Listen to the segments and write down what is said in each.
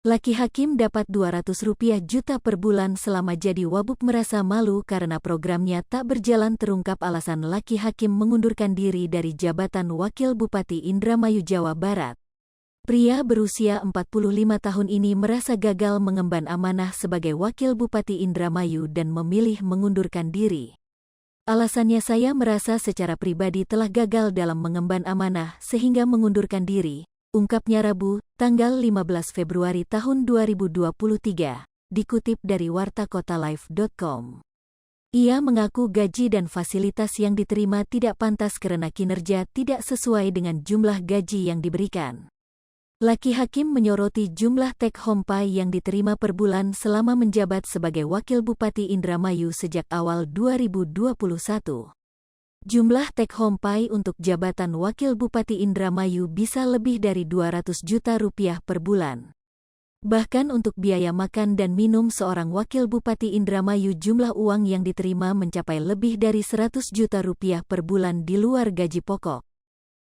Laki hakim dapat Rp200 juta per bulan selama jadi wabub merasa malu karena programnya tak berjalan terungkap alasan laki hakim mengundurkan diri dari jabatan Wakil Bupati Indramayu Jawa Barat. Pria berusia 45 tahun ini merasa gagal mengemban amanah sebagai Wakil Bupati Indramayu dan memilih mengundurkan diri. Alasannya, saya merasa secara pribadi telah gagal dalam mengemban amanah sehingga mengundurkan diri, ungkapnya Rabu, tanggal 15 Februari tahun 2023, dikutip dari wartakotalive.com. Ia mengaku gaji dan fasilitas yang diterima tidak pantas karena kinerja tidak sesuai dengan jumlah gaji yang diberikan. Laki hakim menyoroti jumlah take-home pay yang diterima per bulan selama menjabat sebagai Wakil Bupati Indramayu sejak awal 2021. Jumlah take-home pay untuk jabatan Wakil Bupati Indramayu bisa lebih dari Rp200 juta per bulan. Bahkan untuk biaya makan dan minum seorang Wakil Bupati Indramayu jumlah uang yang diterima mencapai lebih dari Rp100 juta per bulan di luar gaji pokok.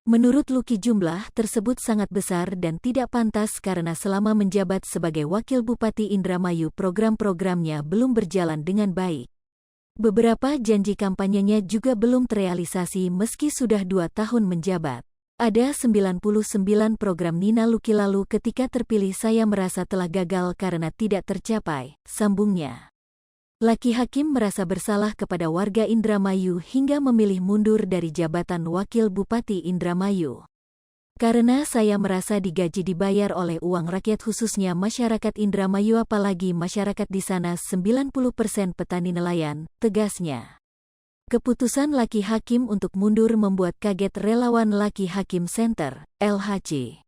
Menurut Luki, jumlah tersebut sangat besar dan tidak pantas karena selama menjabat sebagai Wakil Bupati Indramayu program-programnya belum berjalan dengan baik. Beberapa janji kampanyenya juga belum terrealisasi meski sudah 2 tahun menjabat. Ada 99 program Nina Luki lalu ketika terpilih saya merasa telah gagal karena tidak tercapai, sambungnya. Laki hakim merasa bersalah kepada warga Indramayu hingga memilih mundur dari jabatan Wakil Bupati Indramayu. Karena saya merasa digaji dibayar oleh uang rakyat khususnya masyarakat Indramayu apalagi masyarakat di sana 90% petani nelayan, tegasnya. Keputusan laki hakim untuk mundur membuat kaget relawan Laki Hakim Center, LHC.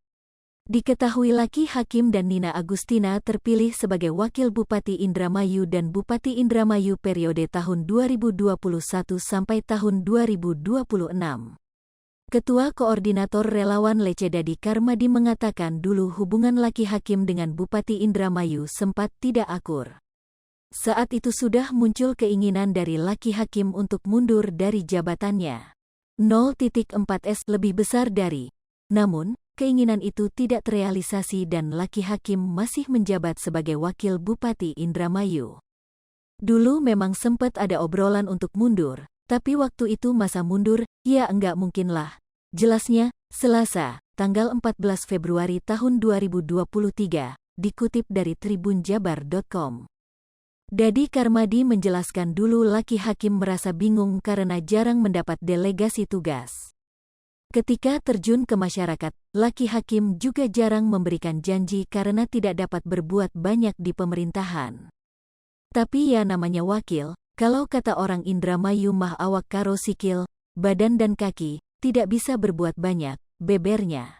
Diketahui Laki Hakim dan Nina Agustina terpilih sebagai Wakil Bupati Indramayu dan Bupati Indramayu periode tahun 2021 sampai tahun 2026. Ketua Koordinator Relawan Lecedadi Karmadi mengatakan dulu hubungan Laki Hakim dengan Bupati Indramayu sempat tidak akur. Saat itu sudah muncul keinginan dari Laki Hakim untuk mundur dari jabatannya. 0.4S lebih besar dari. Namun, keinginan itu tidak terrealisasi dan Laki Hakim masih menjabat sebagai Wakil Bupati Indramayu. Dulu memang sempat ada obrolan untuk mundur. Tapi waktu itu masa mundur, ya enggak mungkin lah. Jelasnya, Selasa, tanggal 14 Februari tahun 2023, dikutip dari tribunjabar.com. Dadi Karmadi menjelaskan dulu Laki Hakim merasa bingung karena jarang mendapat delegasi tugas. Ketika terjun ke masyarakat, Laki Hakim juga jarang memberikan janji karena tidak dapat berbuat banyak di pemerintahan. Tapi ya namanya wakil. Kalau kata orang Indramayu mah awak karo sikil, badan dan kaki, tidak bisa berbuat banyak, bebernya.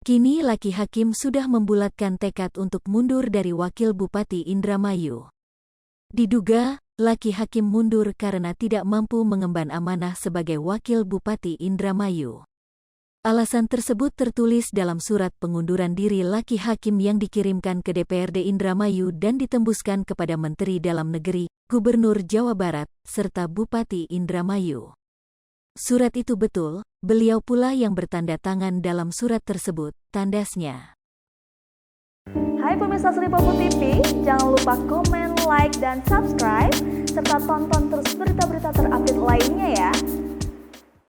Kini Laki Hakim sudah membulatkan tekad untuk mundur dari Wakil Bupati Indramayu. Diduga, Laki Hakim mundur karena tidak mampu mengemban amanah sebagai Wakil Bupati Indramayu. Alasan tersebut tertulis dalam surat pengunduran diri Laki Hakim yang dikirimkan ke DPRD Indramayu dan ditembuskan kepada Menteri Dalam Negeri, Gubernur Jawa Barat, serta Bupati Indramayu. Surat itu betul, beliau pula yang bertanda tangan dalam surat tersebut, tandasnya. Hai pemirsa Sri Popo TV, jangan lupa komen, like, dan subscribe, serta tonton terus berita-berita terupdate lainnya ya.